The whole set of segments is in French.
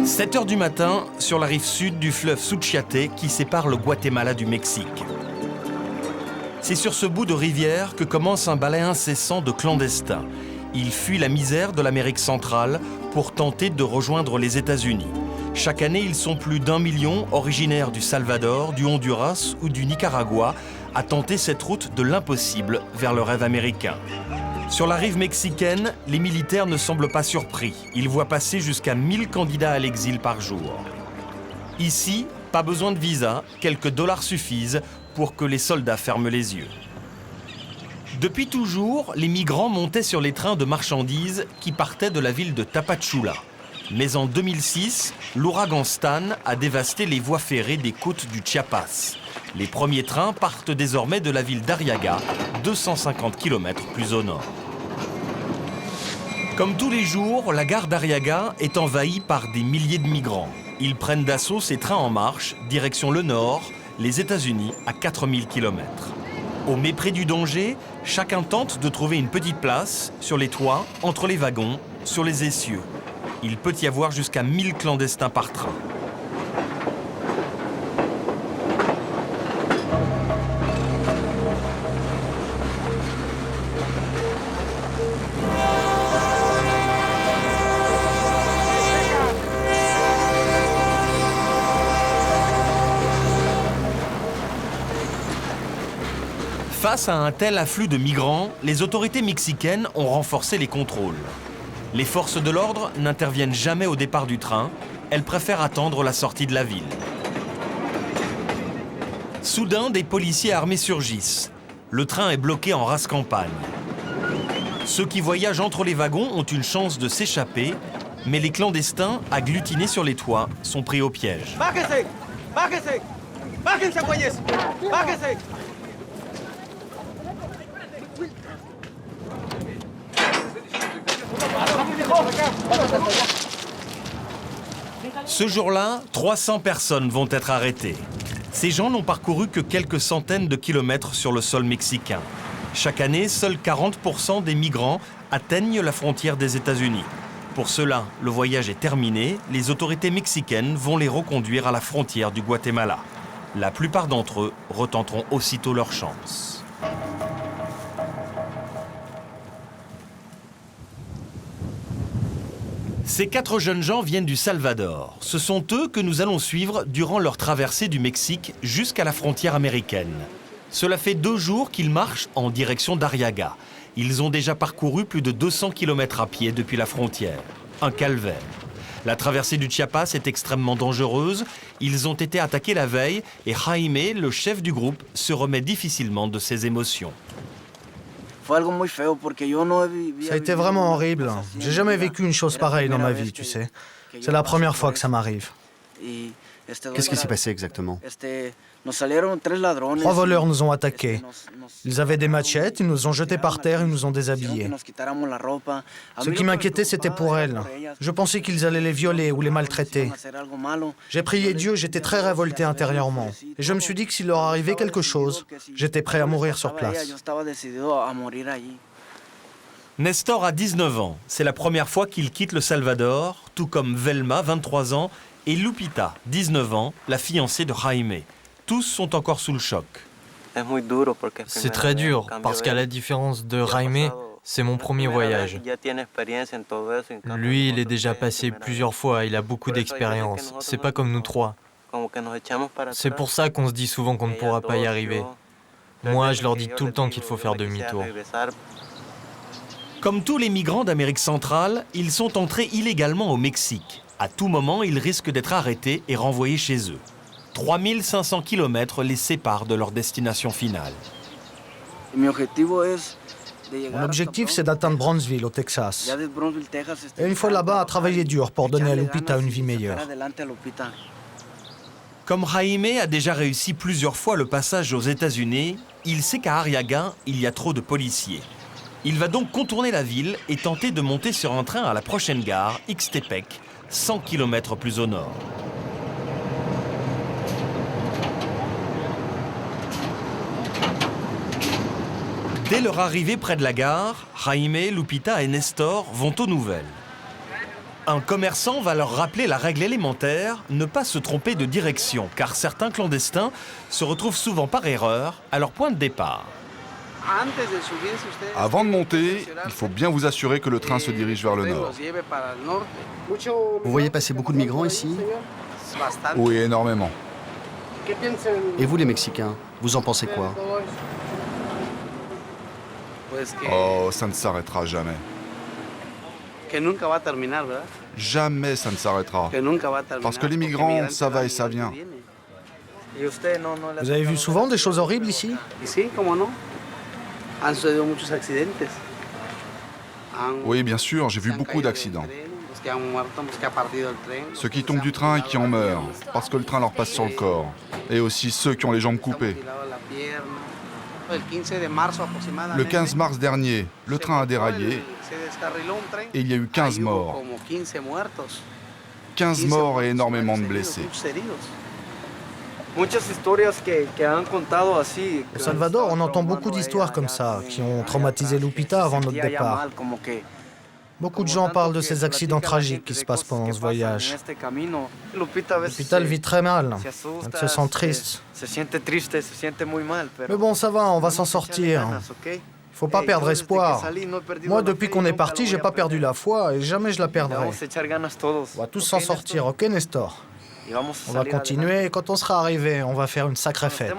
7 heures du matin, sur la rive sud du fleuve Suchiate qui sépare le Guatemala du Mexique. C'est sur ce bout de rivière que commence un balai incessant de clandestins. Ils fuient la misère de l'Amérique centrale pour tenter de rejoindre les États-Unis. Chaque année, ils sont plus d'1 million, originaires du Salvador, du Honduras ou du Nicaragua, à tenter cette route de l'impossible vers le rêve américain. Sur la rive mexicaine, les militaires ne semblent pas surpris. Ils voient passer jusqu'à 1000 candidats à l'exil par jour. Ici, pas besoin de visa, quelques dollars suffisent pour que les soldats ferment les yeux. Depuis toujours, les migrants montaient sur les trains de marchandises qui partaient de la ville de Tapachula. Mais en 2006, l'ouragan Stan a dévasté les voies ferrées des côtes du Chiapas. Les premiers trains partent désormais de la ville d'Arriaga, 250 km plus au nord. Comme tous les jours, la gare d'Arriaga est envahie par des milliers de migrants. Ils prennent d'assaut ces trains en marche, direction le nord, les États-Unis à 4000 km. Au mépris du danger, chacun tente de trouver une petite place, sur les toits, entre les wagons, sur les essieux. Il peut y avoir jusqu'à 1000 clandestins par train. Face à un tel afflux de migrants, les autorités mexicaines ont renforcé les contrôles. Les forces de l'ordre n'interviennent jamais au départ du train, elles préfèrent attendre la sortie de la ville. Soudain, des policiers armés surgissent. Le train est bloqué en rase campagne. Ceux qui voyagent entre les wagons ont une chance de s'échapper, mais les clandestins, agglutinés sur les toits, sont pris au piège. Bájese, bájese, bájense, güeyes, bájese. Ce jour-là, 300 personnes vont être arrêtées. Ces gens n'ont parcouru que quelques centaines de kilomètres sur le sol mexicain. Chaque année, seuls 40% des migrants atteignent la frontière des États-Unis. Pour cela, le voyage est terminé, les autorités mexicaines vont les reconduire à la frontière du Guatemala. La plupart d'entre eux retenteront aussitôt leur chance. Ces 4 jeunes gens viennent du Salvador. Ce sont eux que nous allons suivre durant leur traversée du Mexique jusqu'à la frontière américaine. Cela fait 2 jours qu'ils marchent en direction d'Arriaga. Ils ont déjà parcouru plus de 200 km à pied depuis la frontière. Un calvaire. La traversée du Chiapas est extrêmement dangereuse. Ils ont été attaqués la veille et Jaime, le chef du groupe, se remet difficilement de ses émotions. Ça a été vraiment horrible. J'ai jamais vécu une chose pareille dans ma vie, tu sais. C'est la première fois que ça m'arrive. Qu'est-ce qui s'est passé exactement? 3 voleurs nous ont attaqués. Ils avaient des machettes, ils nous ont jetés par terre, ils nous ont déshabillés. Ce qui m'inquiétait, c'était pour elles. Je pensais qu'ils allaient les violer ou les maltraiter. J'ai prié Dieu, j'étais très révolté intérieurement. Et je me suis dit que s'il leur arrivait quelque chose, j'étais prêt à mourir sur place. Nestor a 19 ans. C'est la première fois qu'il quitte le Salvador, tout comme Velma, 23 ans, et Lupita, 19 ans, la fiancée de Jaime. Tous sont encore sous le choc. C'est très dur, parce qu'à la différence de Jaime, c'est mon premier voyage. Lui, il est déjà passé plusieurs fois, il a beaucoup d'expérience. C'est pas comme nous 3. C'est pour ça qu'on se dit souvent qu'on ne pourra pas y arriver. Moi, je leur dis tout le temps qu'il faut faire demi-tour. Comme tous les migrants d'Amérique centrale, ils sont entrés illégalement au Mexique. À tout moment, ils risquent d'être arrêtés et renvoyés chez eux. 3500 km les séparent de leur destination finale. Mon objectif, c'est d'atteindre Brownsville, au Texas. Et une fois là-bas, à travailler dur pour donner à Lupita une vie meilleure. Comme Jaime a déjà réussi plusieurs fois le passage aux États-Unis, il sait qu'à Arriaga, il y a trop de policiers. Il va donc contourner la ville et tenter de monter sur un train à la prochaine gare, Ixtepec, 100 km plus au nord. Dès leur arrivée près de la gare, Jaime, Lupita et Nestor vont aux nouvelles. Un commerçant va leur rappeler la règle élémentaire, ne pas se tromper de direction, car certains clandestins se retrouvent souvent par erreur à leur point de départ. Avant de monter, il faut bien vous assurer que le train se dirige vers le nord. Vous voyez passer beaucoup de migrants ici? Oui, énormément. Et vous, les Mexicains, vous en pensez quoi? Oh, ça ne s'arrêtera jamais. Jamais ça ne s'arrêtera. Parce que les migrants, ça va et ça vient. Vous avez vu souvent des choses horribles ici? Oui, bien sûr, j'ai vu beaucoup d'accidents. Ceux qui tombent du train et qui en meurent, parce que le train leur passe sur le corps. Et aussi ceux qui ont les jambes coupées. Le 15 mars dernier, le train a déraillé et il y a eu 15 morts. 15 morts et énormément de blessés. Au Salvador, on entend beaucoup d'histoires comme ça, qui ont traumatisé Lupita avant notre départ. Beaucoup de gens parlent de ces accidents tragiques qui se passent pendant ce voyage. Lupita le vit très mal. Elle se sent triste. Mais bon, ça va, on va s'en sortir. Il faut pas perdre espoir. Moi, depuis qu'on est parti, j'ai pas perdu la foi et jamais je la perdrai. On va tous s'en sortir, ok, Nestor? On va continuer et quand on sera arrivé, on va faire une sacrée fête.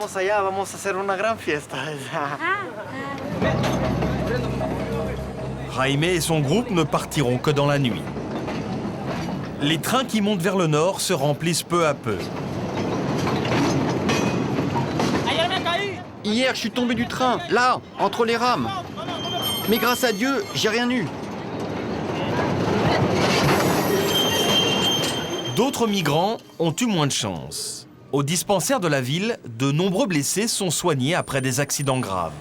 Jaime et son groupe ne partiront que dans la nuit. Les trains qui montent vers le nord se remplissent peu à peu. Hier, je suis tombé du train, là, entre les rames. Mais grâce à Dieu, j'ai rien eu. D'autres migrants ont eu moins de chance. Au dispensaire de la ville, de nombreux blessés sont soignés après des accidents graves.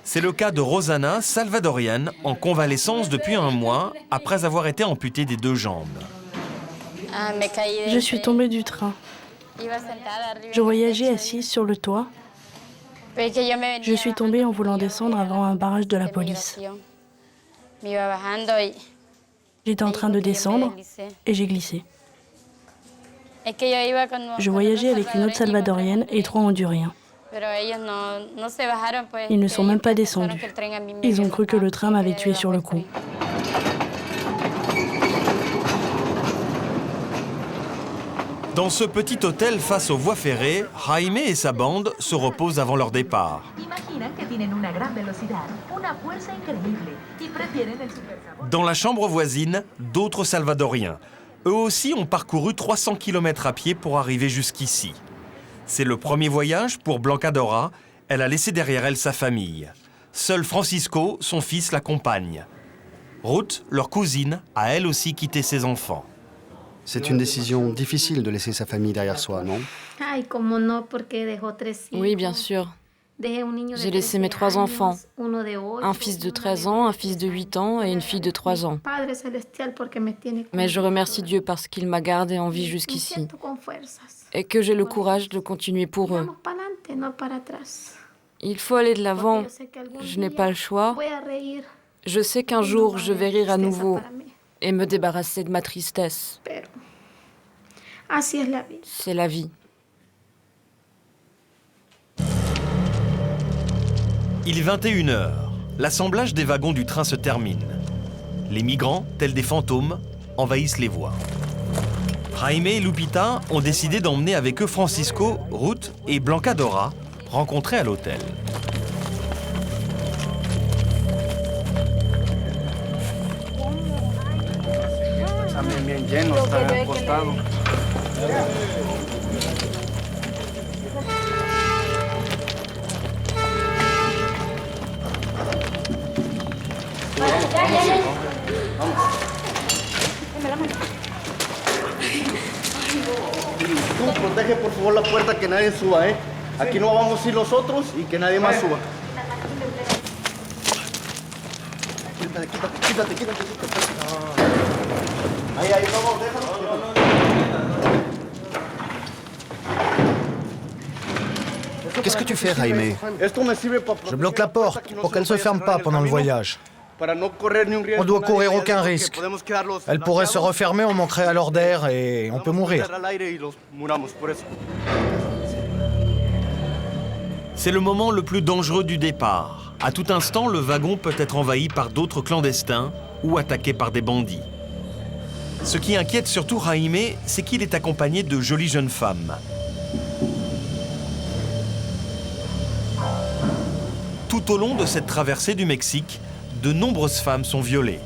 C'est le cas de Rosana, salvadorienne, en convalescence depuis un mois, après avoir été amputée des 2 jambes. Je suis tombée du train. Je voyageais assise sur le toit. Je suis tombée en voulant descendre avant un barrage de la police. J'étais en train de descendre et j'ai glissé. Je voyageais avec une autre salvadorienne et 3 Honduriens. Ils ne sont même pas descendus. Ils ont cru que le train m'avait tué sur le coup. Dans ce petit hôtel face aux voies ferrées, Jaime et sa bande se reposent avant leur départ. Dans la chambre voisine, d'autres Salvadoriens. Eux aussi ont parcouru 300 km à pied pour arriver jusqu'ici. C'est le premier voyage pour Blanca Dora. Elle a laissé derrière elle sa famille. Seul Francisco, son fils, l'accompagne. Ruth, leur cousine, a elle aussi quitté ses enfants. C'est une décision difficile de laisser sa famille derrière soi, non? Oui, bien sûr. J'ai laissé mes 3 enfants. Un fils de 13 ans, un fils de 8 ans et une fille de 3 ans. Mais je remercie Dieu parce qu'il m'a gardée en vie jusqu'ici. Et que j'ai le courage de continuer pour eux. Il faut aller de l'avant. Je n'ai pas le choix. Je sais qu'un jour, je vais rire à nouveau et me débarrasser de ma tristesse. C'est la vie. Il est 21h. L'assemblage des wagons du train se termine. Les migrants, tels des fantômes, envahissent les voies. Jaime et Lupita ont décidé d'emmener avec eux Francisco, Ruth et Blanca Dora, rencontrés à l'hôtel. Tú protege por favor la puerta que nadie suba, ¿eh? Aquí no vamos a ir los otros y que nadie más suba. Quítate. Ahí, vamos, déjalo. Qu'est-ce que tu fais, Jaime? Je bloque la porte pour qu'elle ne se ferme pas pendant le voyage. On doit courir aucun risque. Elle pourrait se refermer, on manquerait alors d'air et on peut mourir. C'est le moment le plus dangereux du départ. À tout instant, le wagon peut être envahi par d'autres clandestins ou attaqué par des bandits. Ce qui inquiète surtout Jaime, c'est qu'il est accompagné de jolies jeunes femmes. Tout au long de cette traversée du Mexique, de nombreuses femmes sont violées,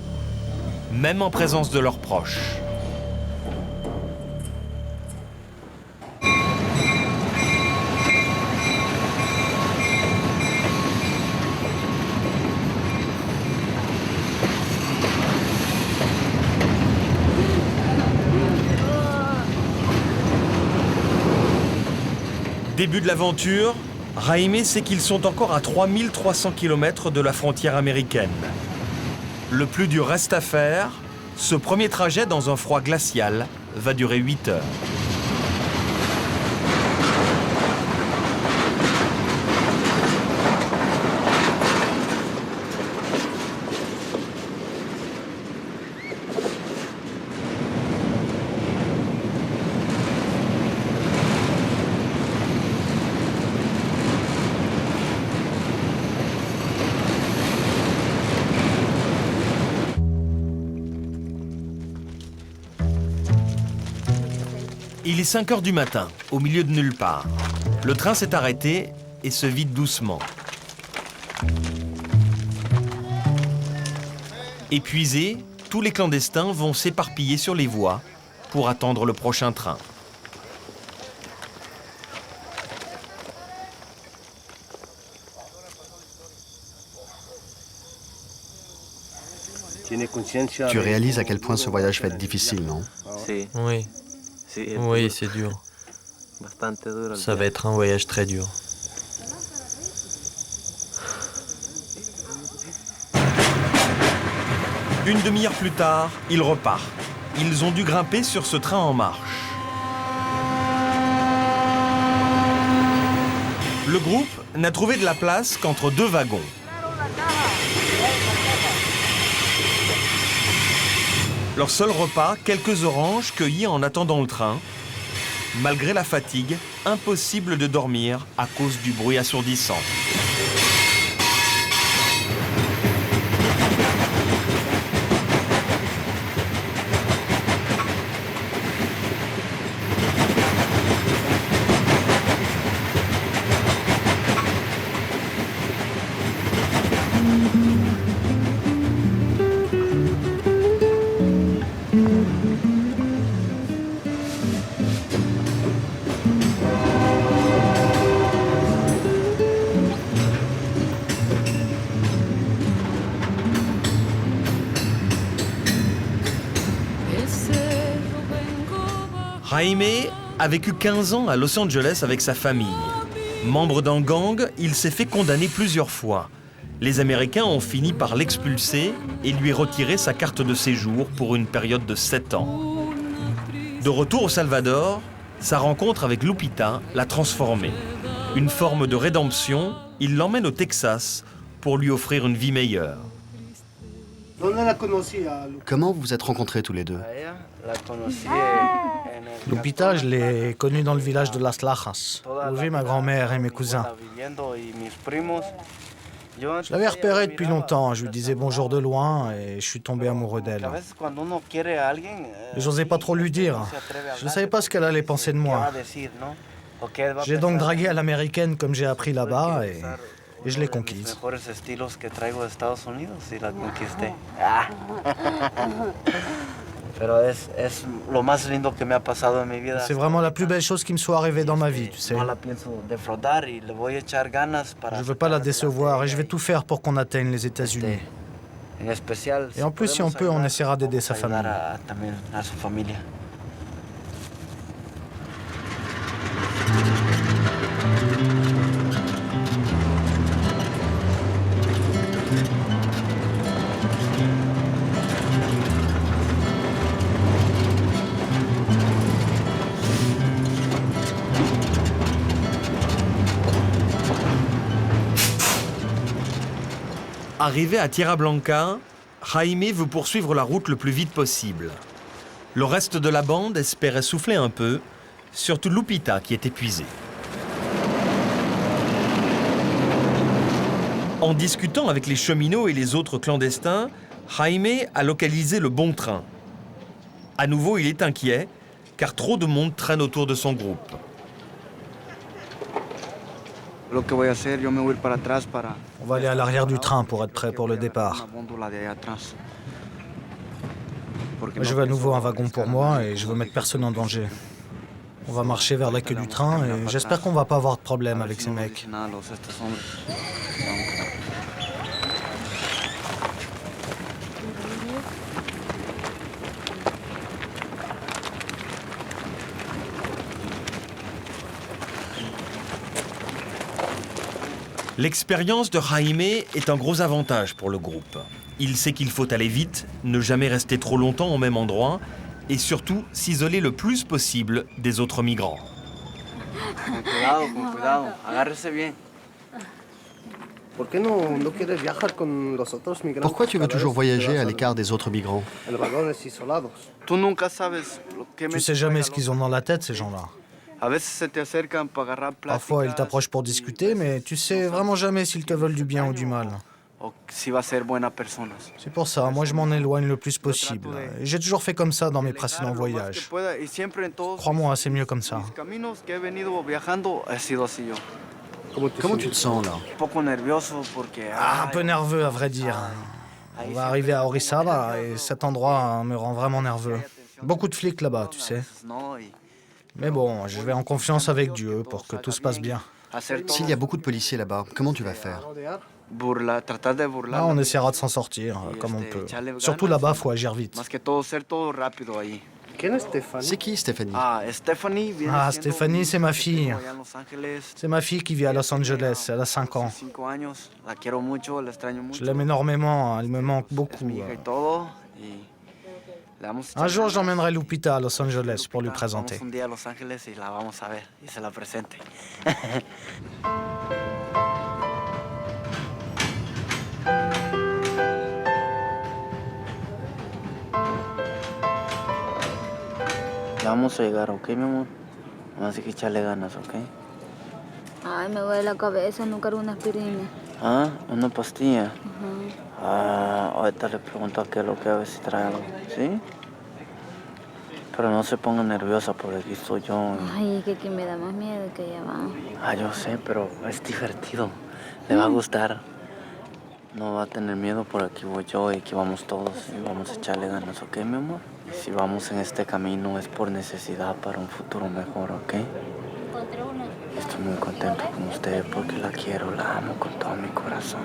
même en présence de leurs proches. Début de l'aventure, Jaime sait qu'ils sont encore à 3300 km de la frontière américaine. Le plus dur reste à faire. Ce premier trajet dans un froid glacial va durer 8 heures. Il est 5 heures du matin, au milieu de nulle part. Le train s'est arrêté et se vide doucement. Épuisés, tous les clandestins vont s'éparpiller sur les voies pour attendre le prochain train. Tu réalises à quel point ce voyage va être difficile, non? Oui. Oui, c'est dur. Ça va être un voyage très dur. Une demi-heure plus tard, ils repartent. Ils ont dû grimper sur ce train en marche. Le groupe n'a trouvé de la place qu'entre deux wagons. Leur seul repas, quelques oranges cueillies en attendant le train. Malgré la fatigue, impossible de dormir à cause du bruit assourdissant. Jaime a vécu 15 ans à Los Angeles avec sa famille. Membre d'un gang, il s'est fait condamner plusieurs fois. Les Américains ont fini par l'expulser et lui retirer sa carte de séjour pour une période de 7 ans. De retour au Salvador, sa rencontre avec Lupita l'a transformé. Une forme de rédemption, il l'emmène au Texas pour lui offrir une vie meilleure. Comment vous vous êtes rencontrés tous les deux? Lupita, je l'ai connue dans le village de Las Lajas, où vit ma grand-mère et mes cousins. Je l'avais repérée depuis longtemps, je lui disais bonjour de loin et je suis tombé amoureux d'elle. J'osais pas trop lui dire, je ne savais pas ce qu'elle allait penser de moi. J'ai donc dragué à l'américaine comme j'ai appris là-bas et je l'ai conquise. C'est vraiment la plus belle chose qui me soit arrivée dans ma vie, tu sais. Je veux pas la décevoir et je vais tout faire pour qu'on atteigne les États-Unis. Et en plus, si on peut, on essaiera d'aider sa famille. Arrivé à Tierra Blanca, Jaime veut poursuivre la route le plus vite possible. Le reste de la bande espérait souffler un peu, surtout Lupita qui est épuisée. En discutant avec les cheminots et les autres clandestins, Jaime a localisé le bon train. À nouveau, il est inquiet, car trop de monde traîne autour de son groupe. On va aller à l'arrière du train pour être prêt pour le départ. Je veux à nouveau un wagon pour moi et je veux mettre personne en danger. On va marcher vers la queue du train et j'espère qu'on va pas avoir de problème avec ces mecs. L'expérience de Jaime est un gros avantage pour le groupe. Il sait qu'il faut aller vite, ne jamais rester trop longtemps au même endroit et surtout s'isoler le plus possible des autres migrants. Con cuidado, agárrese bien. Pourquoi tu veux toujours voyager à l'écart des autres migrants? Tu sais jamais ce qu'ils ont dans la tête, ces gens-là. Parfois, ils t'approchent pour discuter, mais tu sais vraiment jamais s'ils te veulent du bien ou du mal. C'est pour ça, moi je m'en éloigne le plus possible. J'ai toujours fait comme ça dans mes précédents voyages. Crois-moi, c'est mieux comme ça. Comment tu te sens là? Un peu nerveux à vrai dire. On va arriver à Orizaba et cet endroit me rend vraiment nerveux. Beaucoup de flics là-bas, tu sais. Mais bon, je vais en confiance avec Dieu pour que tout se passe bien. S'il y a beaucoup de policiers là-bas, comment tu vas faire? Là, on essaiera de s'en sortir comme on peut. Surtout là-bas, faut agir vite. C'est qui Stéphanie? Ah, Stéphanie, c'est ma fille. C'est ma fille qui vit à Los Angeles, elle a 5 ans. Je l'aime énormément, elle me manque beaucoup. Un jour, j'emmènerai Lupita à Los Angeles pour lui présenter. Ya vamos a llegar, ¿ok, mi amor? Vamos a echarle ganas, ¿ok? Ay, me duele la cabeza, no cargo una aspirina. Ah, una pastilla. Ah, ahorita le pregunto a qué es lo que a ver si trae algo, ¿sí? Pero no se ponga nerviosa porque aquí estoy yo. Ay, es que me da más miedo que ella va. Ah, yo sé, pero es divertido. Le va a gustar. No va a tener miedo, por aquí voy yo y aquí vamos todos y vamos a echarle ganas, ¿ok, mi amor? Y si vamos en este camino es por necesidad para un futuro mejor, ¿ok? Estoy muy contento con usted porque la quiero, la amo con todo mi corazón.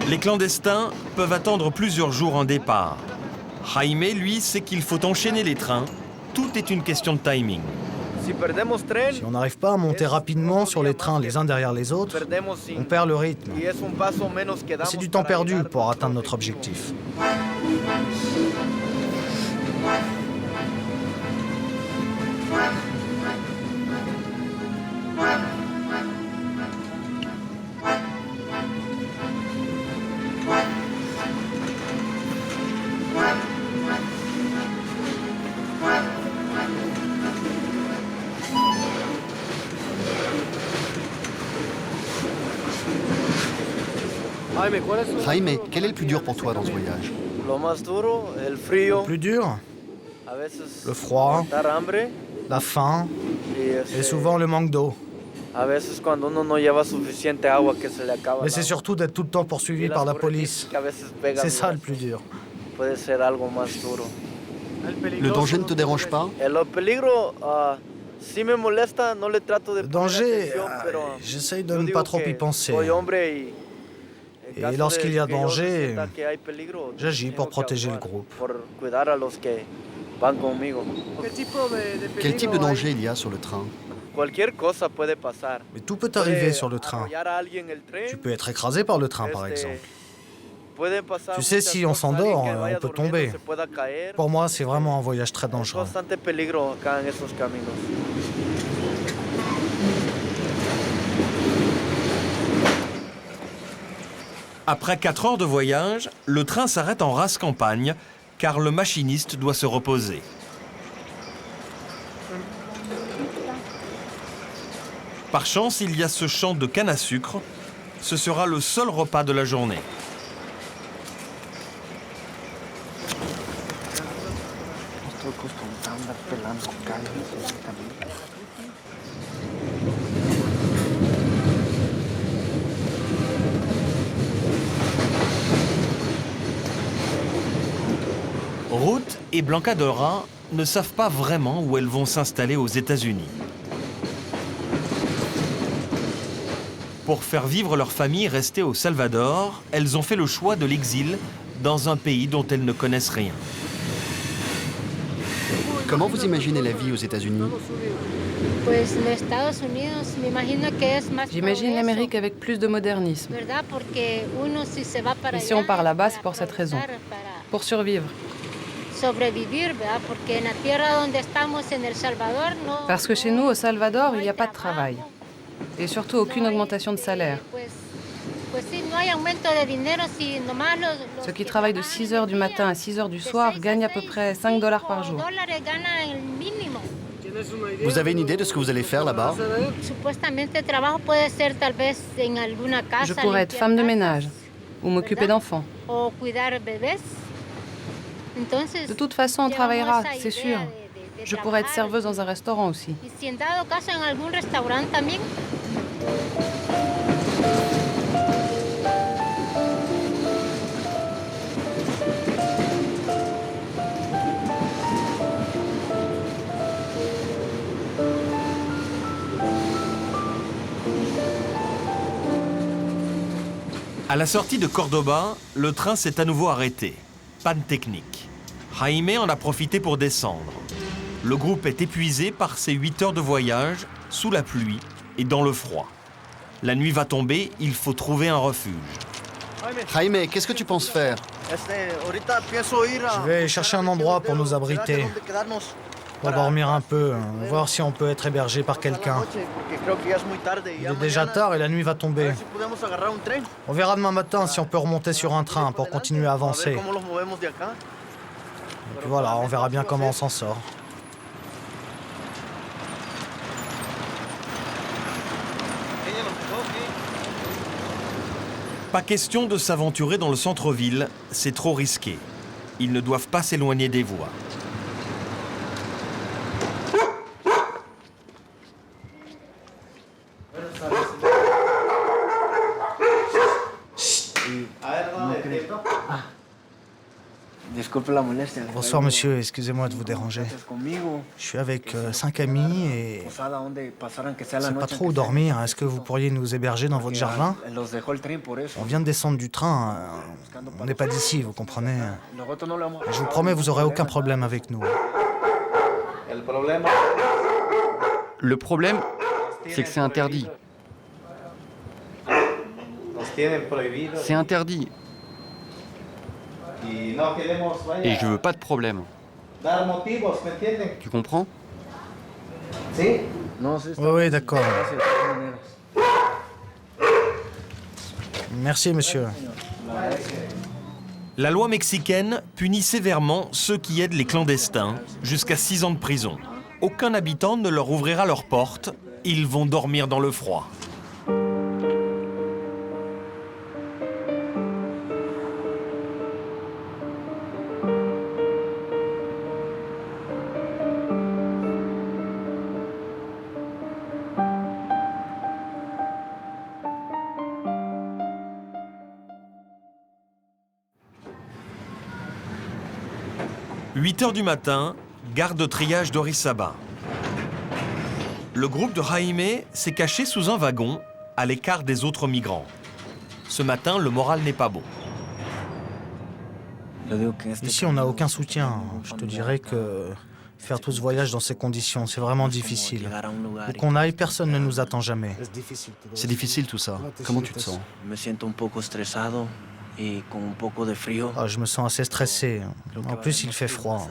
Les clandestins peuvent attendre plusieurs jours un départ. Jaime, lui, sait qu'il faut enchaîner les trains. Tout est une question de timing. Si on n'arrive pas à monter rapidement sur les trains les uns derrière les autres, on perd le rythme. C'est du temps perdu pour atteindre notre objectif. Jaime, quel est le plus dur pour toi dans ce voyage? Le plus dur? Le froid, la faim et souvent le manque d'eau. Mais c'est surtout d'être tout le temps poursuivi par la police. C'est ça le plus dur. Le danger ne te dérange pas? Le danger, j'essaye de ne pas trop y penser. Et lorsqu'il y a danger, j'agis pour protéger le groupe. Quel type de danger il y a sur le train? Mais tout peut arriver sur le train. Tu peux être écrasé par le train, par exemple. Tu sais, si on s'endort, on peut tomber. Pour moi, c'est vraiment un voyage très dangereux. Après 4 heures de voyage, le train s'arrête en rase campagne, car le machiniste doit se reposer. Par chance, il y a ce champ de canne à sucre. Ce sera le seul repas de la journée. Ruth et Blanca Dora ne savent pas vraiment où elles vont s'installer aux États-Unis. Pour faire vivre leur famille restée au Salvador, elles ont fait le choix de l'exil dans un pays dont elles ne connaissent rien. Comment vous imaginez la vie aux États-Unis? J'imagine l'Amérique avec plus de modernisme. Et si on part là-bas, c'est pour cette raison, pour survivre. Parce que chez nous, au Salvador, il n'y a pas de travail. Et surtout, aucune augmentation de salaire. Ceux qui travaillent de 6 h du matin à 6 h du soir gagnent à peu près $5 par jour. Vous avez une idée de ce que vous allez faire là-bas? Je pourrais être femme de ménage ou m'occuper d'enfants. De toute façon, on travaillera, c'est sûr. Je pourrais être serveuse dans un restaurant aussi. À la sortie de Cordoba, le train s'est à nouveau arrêté. Panne technique. Jaime en a profité pour descendre. Le groupe est épuisé par ces 8 heures de voyage, sous la pluie et dans le froid. La nuit va tomber, il faut trouver un refuge. Jaime, qu'est-ce que tu penses faire? Je vais chercher un endroit pour nous abriter. Pour dormir un peu, voir si on peut être hébergé par quelqu'un. Il est déjà tard et la nuit va tomber. On verra demain matin si on peut remonter sur un train pour continuer à avancer. Et puis voilà, on verra bien comment on s'en sort. Pas question de s'aventurer dans le centre-ville, c'est trop risqué. Ils ne doivent pas s'éloigner des voies. Bonsoir monsieur, excusez-moi de vous déranger. Je suis avec 5 amis et c'est pas trop où dormir. Est-ce que vous pourriez nous héberger dans votre jardin? On vient de descendre du train. On n'est pas d'ici, vous comprenez? Je vous promets, vous aurez aucun problème avec nous. Le problème, c'est que c'est interdit. C'est interdit. Et je veux pas de problème. Tu comprends? Oui, d'accord. Merci, monsieur. La loi mexicaine punit sévèrement ceux qui aident les clandestins, jusqu'à 6 ans de prison. Aucun habitant ne leur ouvrira leurs portes. Ils vont dormir dans le froid. 8 heures du matin, gare de triage d'Orizaba. Le groupe de Jaime s'est caché sous un wagon, à l'écart des autres migrants. Ce matin, le moral n'est pas bon. Ici, on n'a aucun soutien. Je te dirais que faire tout ce voyage dans ces conditions, c'est vraiment difficile. Où qu'on aille, personne ne nous attend jamais. C'est difficile tout ça. Comment tu te sens? Ah, je me sens assez stressé. En plus, il fait froid.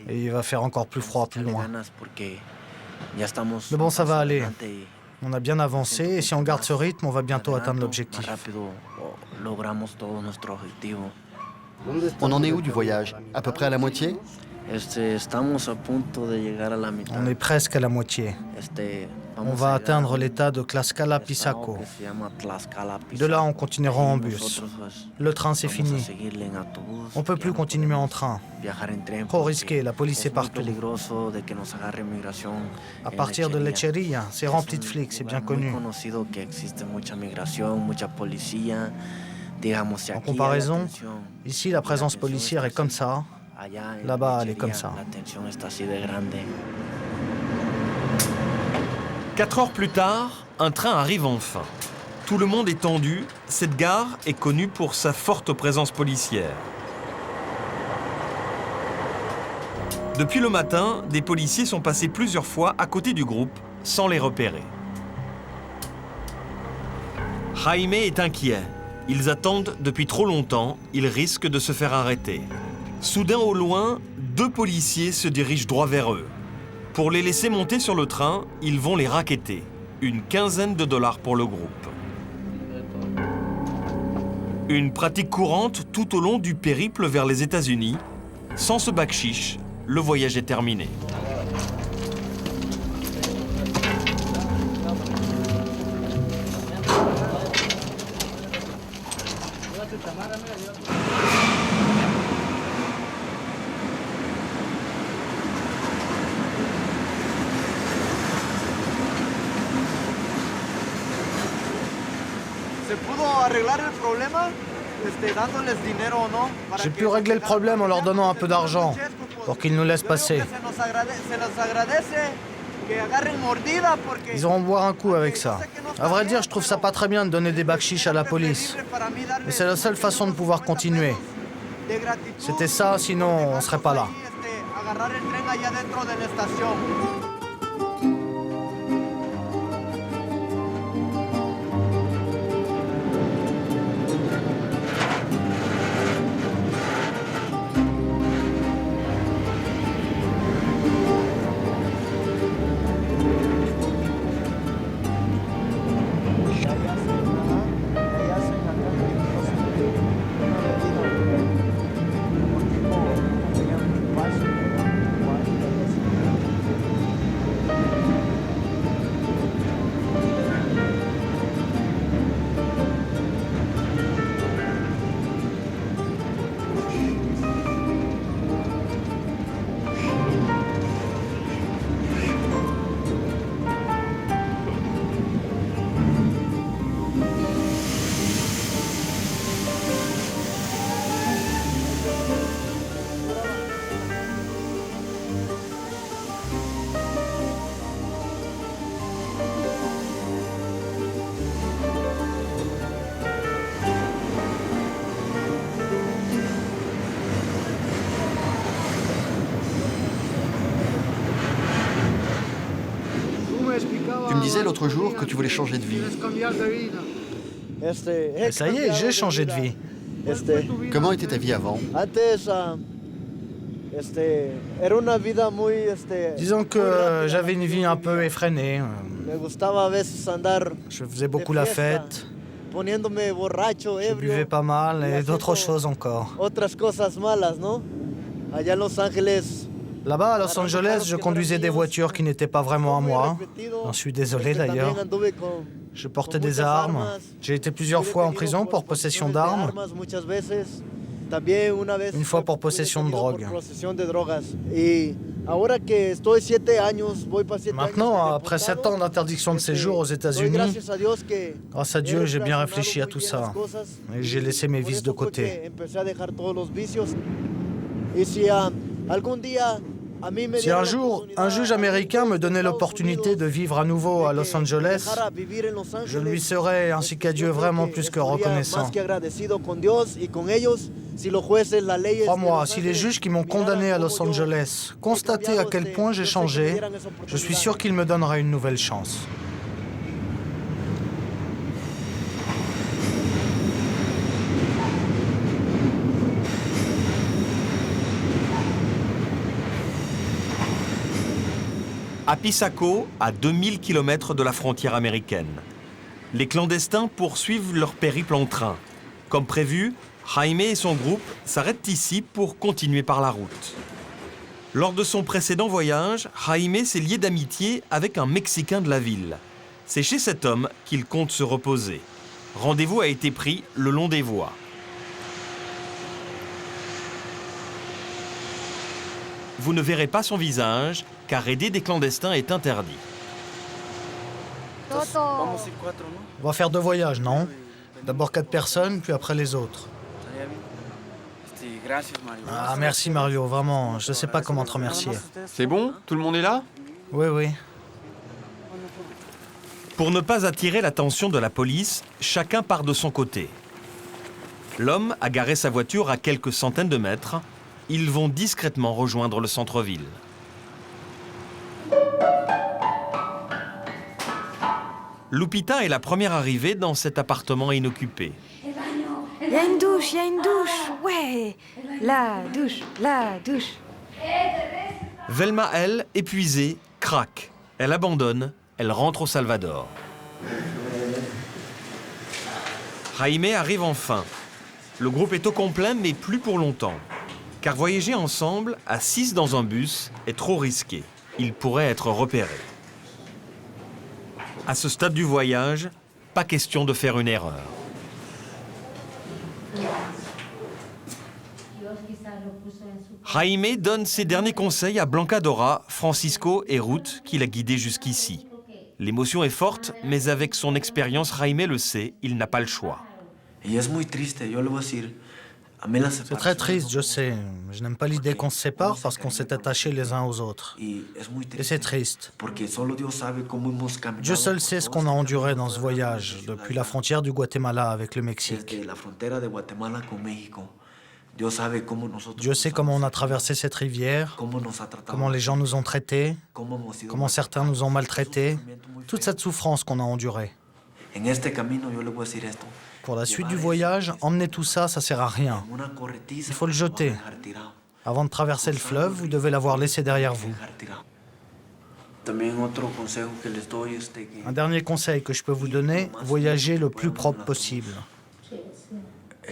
Et il va faire encore plus froid plus loin. Mais bon, ça va aller. On a bien avancé et si on garde ce rythme, on va bientôt atteindre l'objectif. On en est où du voyage? À peu près à la moitié? On est presque à la moitié. On va atteindre l'état de Tlaxcala-Pisaco. De là, on continuera en bus. Le train, c'est fini. On ne peut plus continuer en train. Trop risqué, la police est partout. À partir de Lecheria, c'est rempli de flics, c'est bien connu. En comparaison, ici, la présence policière est comme ça. Là-bas, elle est comme ça. 4 heures plus tard, un train arrive enfin. Tout le monde est tendu. Cette gare est connue pour sa forte présence policière. Depuis le matin, des policiers sont passés plusieurs fois à côté du groupe, sans les repérer. Jaime est inquiet. Ils attendent depuis trop longtemps. Ils risquent de se faire arrêter. Soudain, au loin, 2 policiers se dirigent droit vers eux. Pour les laisser monter sur le train, ils vont les racketter. Une quinzaine de dollars pour le groupe. Une pratique courante tout au long du périple vers les États-Unis. Sans ce bakshish, le voyage est terminé. J'ai pu régler le problème en leur donnant un peu d'argent pour qu'ils nous laissent passer. Ils auront boire un coup avec ça. À vrai dire, je trouve ça pas très bien de donner des bakshish à la police. Mais c'est la seule façon de pouvoir continuer. C'était ça, sinon on serait pas là. Tu me disais l'autre jour que tu voulais changer de vie. Et ça y est, j'ai changé de vie. Comment était ta vie avant? Disons que j'avais une vie un peu effrénée. Je faisais beaucoup la fête. Je buvais pas mal et d'autres choses encore. Là-bas, à Los Angeles, je conduisais des voitures qui n'étaient pas vraiment à moi. J'en suis désolé d'ailleurs. Je portais des armes. J'ai été plusieurs fois en prison pour possession d'armes. Une fois pour possession de drogue. Maintenant, après 7 ans d'interdiction de séjour aux États-Unis, grâce à Dieu, j'ai bien réfléchi à tout ça. Et j'ai laissé mes vices de côté. Si un jour, un juge américain me donnait l'opportunité de vivre à nouveau à Los Angeles, je lui serais, ainsi qu'à Dieu, vraiment plus que reconnaissant. Crois-moi, si les juges qui m'ont condamné à Los Angeles constataient à quel point j'ai changé, je suis sûr qu'ils me donneraient une nouvelle chance. À Pisaco, à 2000 km de la frontière américaine. Les clandestins poursuivent leur périple en train. Comme prévu, Jaime et son groupe s'arrêtent ici pour continuer par la route. Lors de son précédent voyage, Jaime s'est lié d'amitié avec un Mexicain de la ville. C'est chez cet homme qu'il compte se reposer. Rendez-vous a été pris le long des voies. Vous ne verrez pas son visage, car aider des clandestins est interdit. On va faire 2 voyages, non? D'abord 4 personnes, puis après les autres. Ah, merci Mario, vraiment, je ne sais pas comment te remercier. C'est bon? Tout le monde est là? Oui, oui. Pour ne pas attirer l'attention de la police, chacun part de son côté. L'homme a garé sa voiture à quelques centaines de mètres. Ils vont discrètement rejoindre le centre-ville. Lupita est la première arrivée dans cet appartement inoccupé. Il y a une douche, ouais. La douche. Velma, elle, épuisée, craque. Elle abandonne, elle rentre au Salvador. Jaime arrive enfin. Le groupe est au complet, mais plus pour longtemps. Car voyager ensemble, à 6 dans un bus, est trop risqué. Ils pourraient être repérés. À ce stade du voyage, pas question de faire une erreur. Jaime donne ses derniers conseils à Blanca Dora, Francisco et Ruth, qui l'a guidé jusqu'ici. L'émotion est forte, mais avec son expérience, Jaime le sait, il n'a pas le choix. C'est très triste, je sais. Je n'aime pas l'idée qu'on se sépare parce qu'on s'est attachés les uns aux autres. Et c'est triste. Dieu seul sait ce qu'on a enduré dans ce voyage, depuis la frontière du Guatemala avec le Mexique. Dieu sait comment on a traversé cette rivière, comment les gens nous ont traités, comment certains nous ont maltraités, toute cette souffrance qu'on a endurée. Pour la suite du voyage, emmener tout ça, ça sert à rien. Il faut le jeter. Avant de traverser le fleuve, vous devez l'avoir laissé derrière vous. Un dernier conseil que je peux vous donner, voyagez le plus propre possible.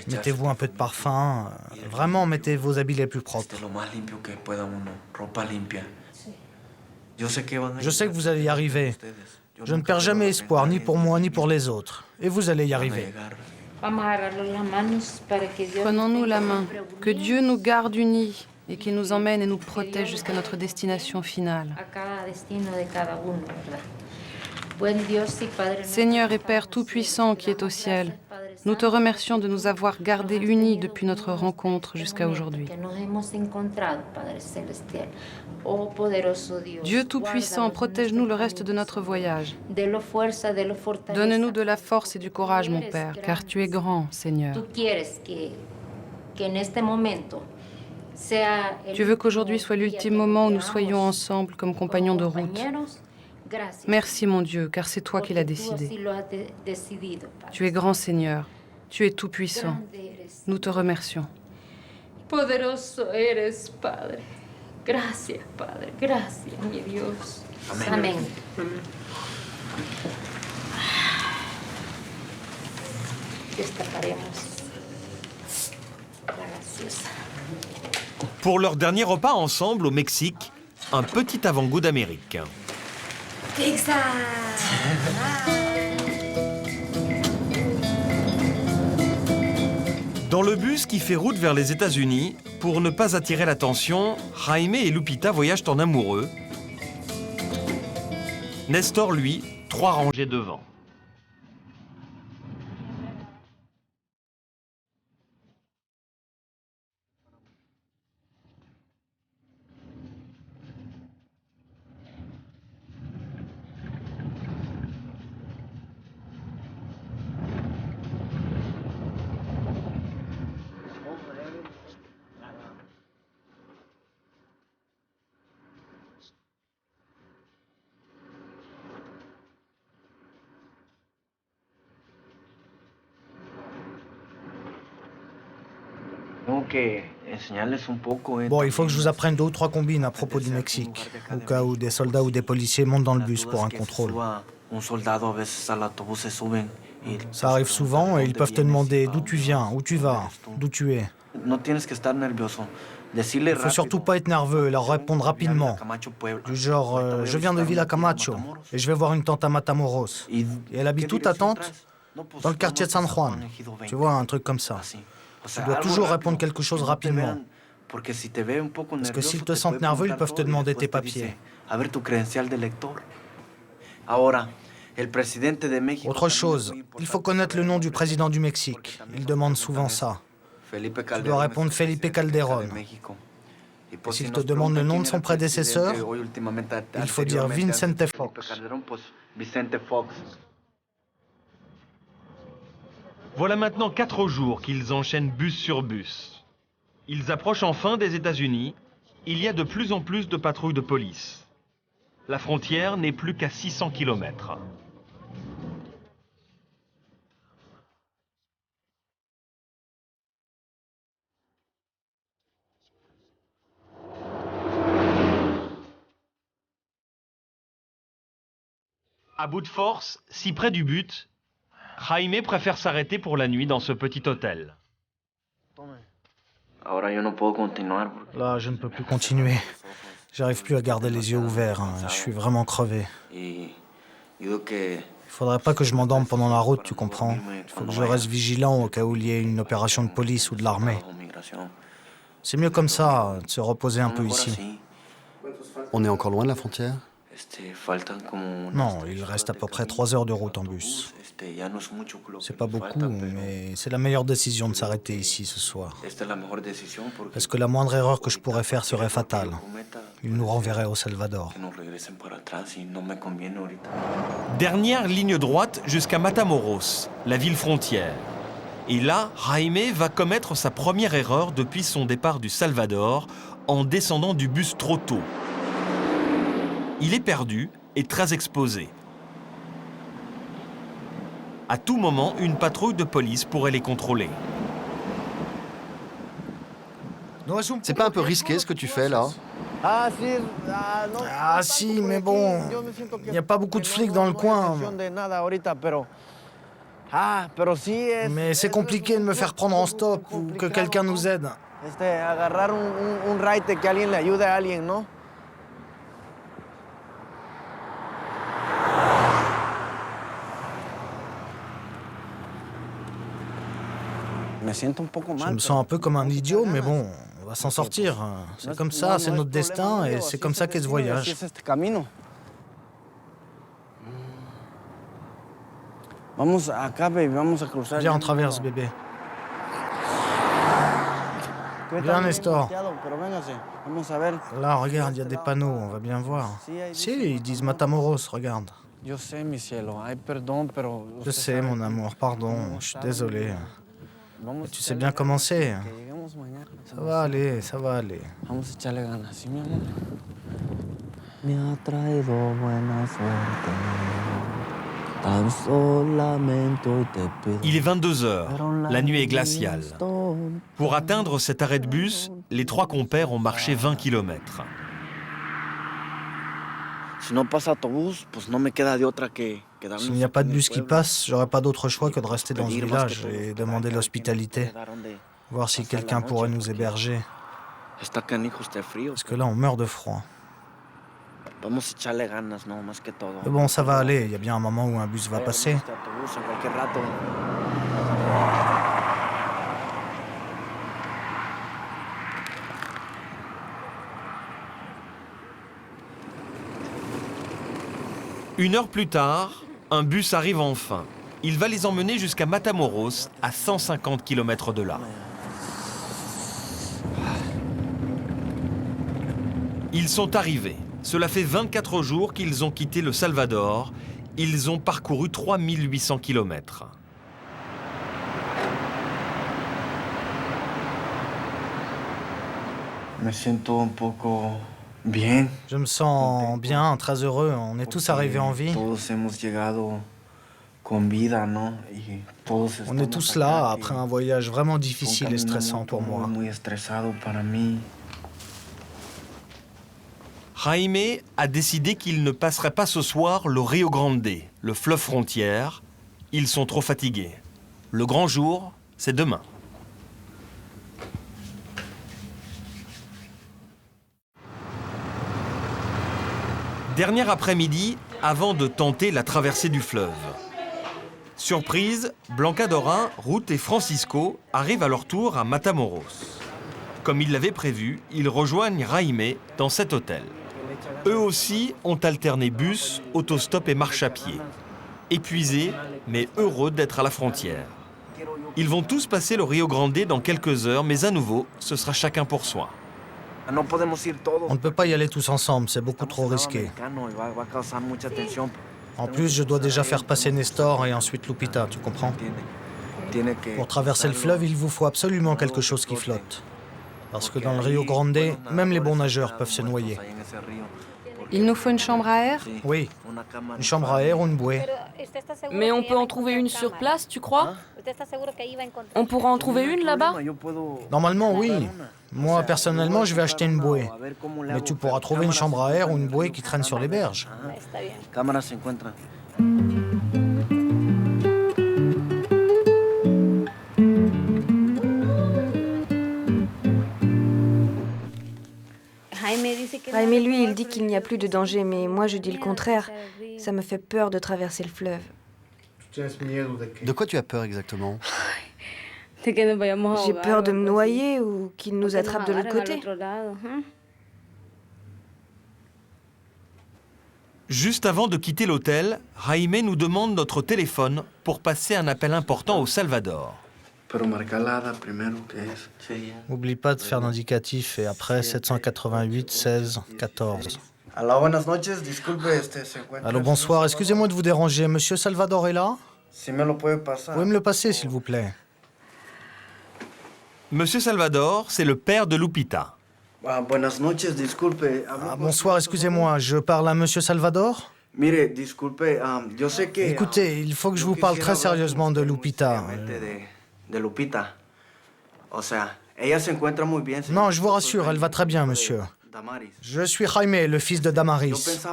Mettez-vous un peu de parfum, vraiment mettez vos habits les plus propres. Je sais que vous allez y arriver. Je ne perds jamais espoir, ni pour moi, ni pour les autres. Et vous allez y arriver. Prenons-nous la main. Que Dieu nous garde unis et qu'il nous emmène et nous protège jusqu'à notre destination finale. Seigneur et Père Tout-Puissant qui est au ciel, nous te remercions de nous avoir gardés unis depuis notre rencontre jusqu'à aujourd'hui. Dieu Tout-Puissant, protège-nous le reste de notre voyage. Donne-nous de la force et du courage, mon Père, car tu es grand, Seigneur. Tu veux qu'aujourd'hui soit l'ultime moment où nous soyons ensemble comme compagnons de route. Merci, mon Dieu, car c'est toi qui l'as décidé. Tu es grand, Seigneur. Tu es tout-puissant. Nous te remercions. Poderoso eres, Padre. Gracias, Padre. Gracias, mi Dios. Amén. Destaparemos la gaseosa. Pour leur dernier repas ensemble au Mexique, un petit avant-goût d'Amérique. Pizza. Dans le bus qui fait route vers les États-Unis, pour ne pas attirer l'attention, Jaime et Lupita voyagent en amoureux. Nestor, lui, 3 rangées devant. Bon, il faut que je vous apprenne 2 ou 3 combines à propos du Mexique, au cas où des soldats ou des policiers montent dans le bus pour un contrôle. Ça arrive souvent et ils peuvent te demander d'où tu viens, où tu vas, d'où tu es. Il faut surtout pas être nerveux et leur répondre rapidement. Du genre, je viens de Villa Camacho et je vais voir une tante à Matamoros. Et elle habite où ta tante? Dans le quartier de San Juan. Tu vois, un truc comme ça. Tu dois toujours répondre quelque chose rapidement. Parce que s'ils te sentent nerveux, ils peuvent te demander tes papiers. Autre chose, il faut connaître le nom du président du Mexique. Il demande souvent ça. Tu dois répondre Felipe Calderón. Et s'il te demande le nom de son prédécesseur, il faut dire Vicente Fox. Voilà maintenant 4 jours qu'ils enchaînent bus sur bus. Ils approchent enfin des États-Unis. Il y a de plus en plus de patrouilles de police. La frontière n'est plus qu'à 600 km. À bout de force, si près du but, Jaime préfère s'arrêter pour la nuit dans ce petit hôtel. Là, je ne peux plus continuer. J'arrive plus à garder les yeux ouverts. Je suis vraiment crevé. Il faudrait pas que je m'endorme pendant la route, tu comprends? Il faut que je reste vigilant au cas où il y ait une opération de police ou de l'armée. C'est mieux comme ça, de se reposer un peu ici. On est encore loin de la frontière? Non, il reste à peu près 3 heures de route en bus. C'est pas beaucoup, mais c'est la meilleure décision de s'arrêter ici ce soir. Parce que la moindre erreur que je pourrais faire serait fatale. Il nous renverrait au Salvador. Dernière ligne droite jusqu'à Matamoros, la ville frontière. Et là, Jaime va commettre sa première erreur depuis son départ du Salvador en descendant du bus trop tôt. Il est perdu et très exposé. À tout moment, une patrouille de police pourrait les contrôler. C'est pas un peu risqué ce que tu fais là? Ah si, mais bon, il n'y a pas beaucoup de flics dans le coin. Mais c'est compliqué de me faire prendre en stop ou que quelqu'un nous aide. Je me sens un peu comme un idiot, mais bon, on va s'en sortir. C'est comme ça, c'est notre destin et c'est comme ça qu'est ce voyage. Viens, on traverse, bébé. Viens, Nestor. Là, regarde, il y a des panneaux, on va bien voir. Si, ils disent Matamoros, regarde. Je sais, mon amour, pardon, je suis désolé. Mais tu sais bien comment c'est. Ça va aller, ça va aller. Il est 22 heures, la nuit est glaciale. Pour atteindre cet arrêt de bus, les 3 compères ont marché 20 km. S'il n'y a pas de bus qui passe, j'aurai pas d'autre choix que de rester dans ce village et demander l'hospitalité. Voir si quelqu'un pourrait nous héberger. Parce que là, on meurt de froid. Mais bon, ça va aller. Il y a bien un moment où un bus va passer. Une heure plus tard, un bus arrive enfin. Il va les emmener jusqu'à Matamoros, à 150 km de là. Ils sont arrivés. Cela fait 24 jours qu'ils ont quitté le Salvador. Ils ont parcouru 3800 km. Je me sens bien, très heureux. On est tous arrivés en vie. On est tous là après un voyage vraiment difficile et stressant pour moi. Jaime a décidé qu'il ne passerait pas ce soir le Rio Grande, le fleuve frontière. Ils sont trop fatigués. Le grand jour, c'est demain. Dernier après-midi avant de tenter la traversée du fleuve. Surprise, Blanca Dorin, Ruth et Francisco arrivent à leur tour à Matamoros. Comme ils l'avaient prévu, ils rejoignent Jaime dans cet hôtel. Eux aussi ont alterné bus, autostop et marche à pied. Épuisés, mais heureux d'être à la frontière. Ils vont tous passer le Rio Grande dans quelques heures, mais à nouveau, ce sera chacun pour soi. On ne peut pas y aller tous ensemble, c'est beaucoup trop risqué. En plus, je dois déjà faire passer Nestor et ensuite Lupita, tu comprends? Pour traverser le fleuve, il vous faut absolument quelque chose qui flotte. Parce que dans le Rio Grande, même les bons nageurs peuvent se noyer. Il nous faut une chambre à air? Oui, une chambre à air ou une bouée. Mais on peut en trouver une sur place, tu crois? On pourra en trouver une là-bas? Normalement, oui. Moi, personnellement, je vais acheter une bouée. Mais tu pourras trouver une chambre à air ou une bouée qui traîne sur les berges. Jaime, lui, il dit qu'il n'y a plus de danger, mais moi, je dis le contraire. Ça me fait peur de traverser le fleuve. De quoi tu as peur exactement? J'ai peur de me noyer ou qu'il nous attrape de l'autre côté. Juste avant de quitter l'hôtel, Jaime nous demande notre téléphone pour passer un appel important au Salvador. N'oublie pas de faire l'indicatif et après 788 16 14. Allô, bonsoir, excusez-moi de vous déranger. Monsieur Salvador est là? Vous pouvez me le passer, s'il vous plaît? Monsieur Salvador, c'est le père de Lupita. Bonsoir, excusez-moi, je parle à Monsieur Salvador? Écoutez, il faut que je vous parle très sérieusement de Lupita. Non, je vous rassure, elle va très bien, monsieur. Je suis Jaime, le fils de Damaris.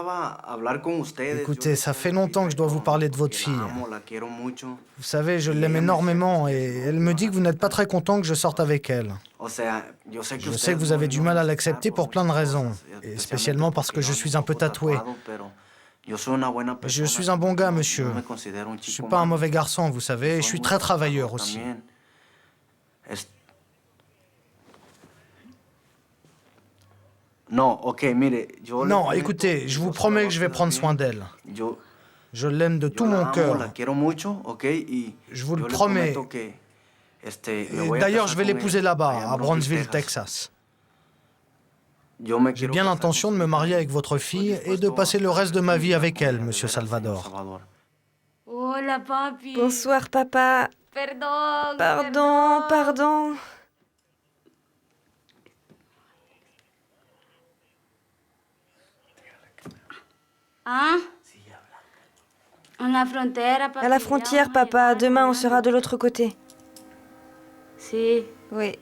Écoutez, ça fait longtemps que je dois vous parler de votre fille. Vous savez, je l'aime énormément et elle me dit que vous n'êtes pas très content que je sorte avec elle. Je sais que vous avez du mal à l'accepter pour plein de raisons, et spécialement parce que je suis un peu tatoué. Je suis un bon gars, monsieur. Je ne suis pas un mauvais garçon, vous savez, et je suis très travailleur aussi. Non, écoutez, je vous promets que je vais prendre soin d'elle. Je l'aime de tout mon cœur. Je vous le promets. D'ailleurs, je vais l'épouser là-bas, à Brownsville, Texas. J'ai bien l'intention de me marier avec votre fille et de passer le reste de ma vie avec elle, monsieur Salvador. Bonsoir, papa. Pardon. À la frontière, papa. Demain, on sera de l'autre côté. Oui.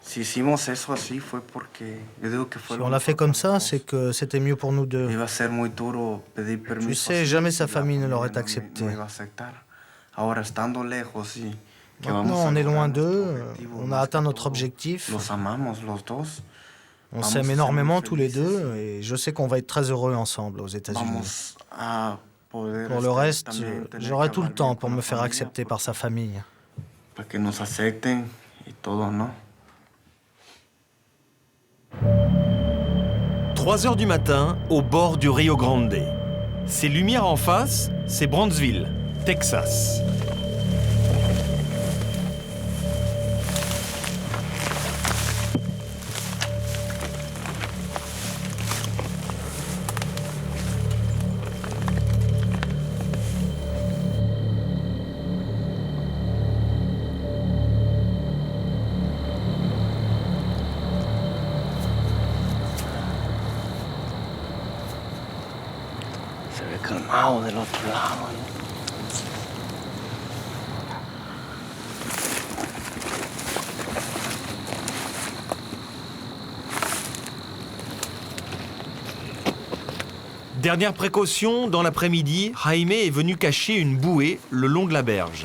Si on l'a fait comme ça, c'est que c'était mieux pour nous deux. Tu sais, jamais sa famille ne l'aurait accepté. Maintenant, on est loin d'eux, on a atteint notre objectif. On s'aime énormément tous les deux et je sais qu'on va être très heureux ensemble aux États-Unis. Pour le reste, j'aurai tout le temps pour me faire accepter par sa famille. 3 heures du matin, au bord du Rio Grande. Ces lumières en face, c'est Brownsville, Texas. calmado del otro lado. Dernière précaution, dans l'après-midi, Jaime est venu cacher une bouée le long de la berge.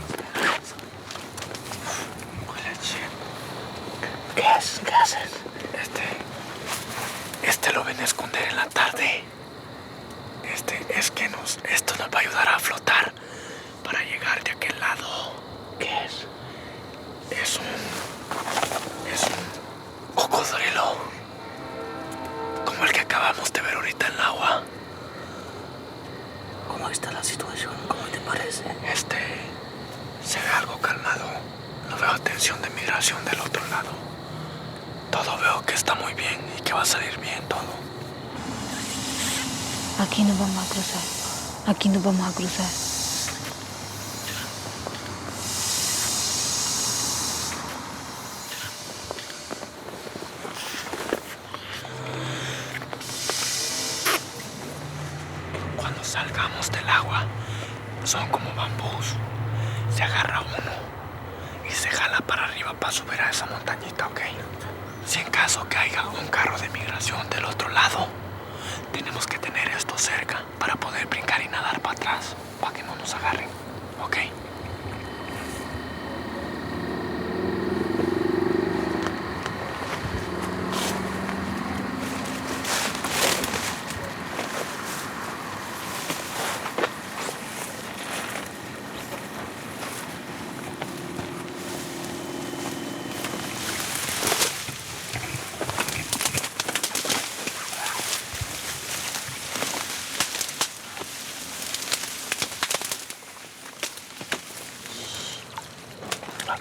¿Qué haces? Este lo ven a esconder en la tarde. Esto nos va a ayudar a flotar para llegar de aquel lado. ¿Qué es? Es un cocodrilo. Como el que acabamos de ver ahorita en el agua. ¿Cómo está la situación? ¿Cómo te parece? Se ve algo calmado. No veo tensión de migración del otro lado. Todo veo que está muy bien y que va a salir bien todo. Aquí nos vamos a cruzar. Aquí nos vamos a cruzar. Cuando salgamos del agua, son como bambús. Se agarra uno y se jala para arriba para subir a esa montañita, ¿ok? Si en caso caiga un carro de migración del otro lado, tenemos que tener esto cerca para poder brincar y nadar para atrás, para que no nos agarren, ¿ok?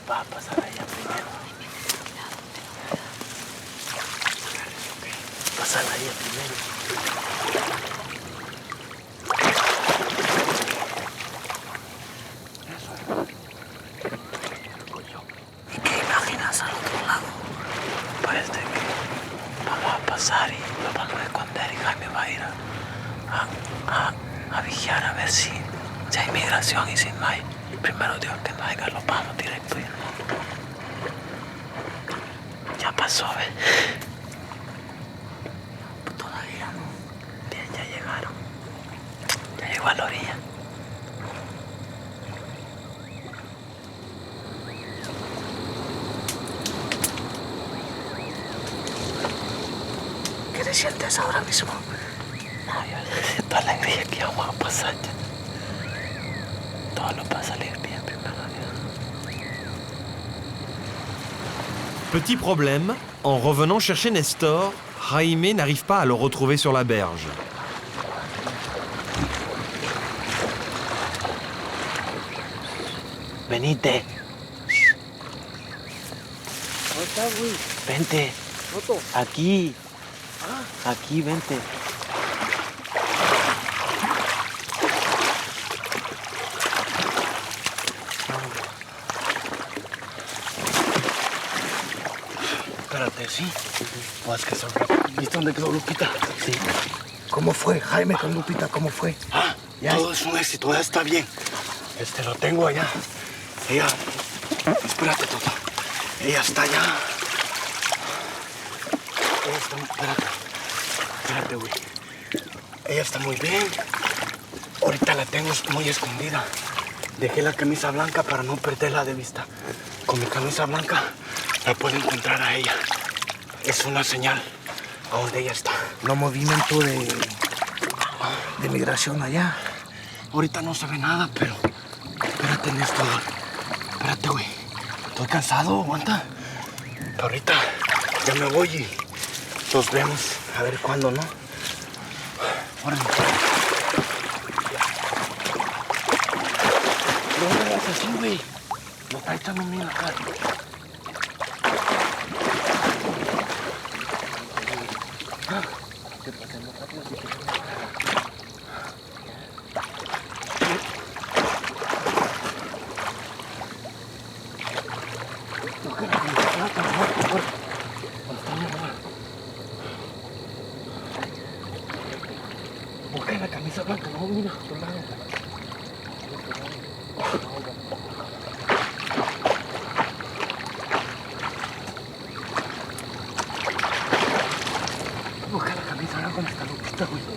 Va a pasar allá primero. Pasar allá primero. ¿Y qué imaginas al otro lado? Pues de que vamos a pasar y lo vamos a esconder y Jaime va a ir a vigiar a ver si hay migración y si no hay. Primero Dios que no haya, lo vamos directo. Ya pasó, ¿ves? Todavía no. Bien, ya llegaron. Ya llegó a la orilla. ¿Qué te sientes ahora mismo? No, yo siento alegría que ya vamos a pasar. Todo lo va a salir bien, primero Dios. Petit problème, en revenant chercher Nestor, Jaime n'arrive pas à le retrouver sur la berge. Venite. Vente. Aquí. Aquí, vente. Espérate, ¿sí? Pues que ¿viste dónde quedó Lupita? Sí. ¿Cómo fue, Jaime, con Lupita? ¿Cómo fue? Todo es un éxito, ya está bien. Lo tengo allá. Ella... Espérate, Toto. Ella está allá. Ella está... Espérate, güey. Ella está muy bien. Ahorita la tengo muy escondida. Dejé la camisa blanca para no perderla de vista. Con mi camisa blanca la puedo encontrar a ella. Es una señal a donde ella está. ¿No movimiento de migración allá? Ahorita no se ve nada, pero... Espérate, Néstor. Espérate, güey. Estoy cansado, aguanta. Pero ahorita ya me voy y nos vemos. A ver cuándo, ¿no? Órale. No me hagas así, güey. Me está echando a mí en la cara. Busca la camisa blanca, no Busca la camisa ahora con esta lupita, güey.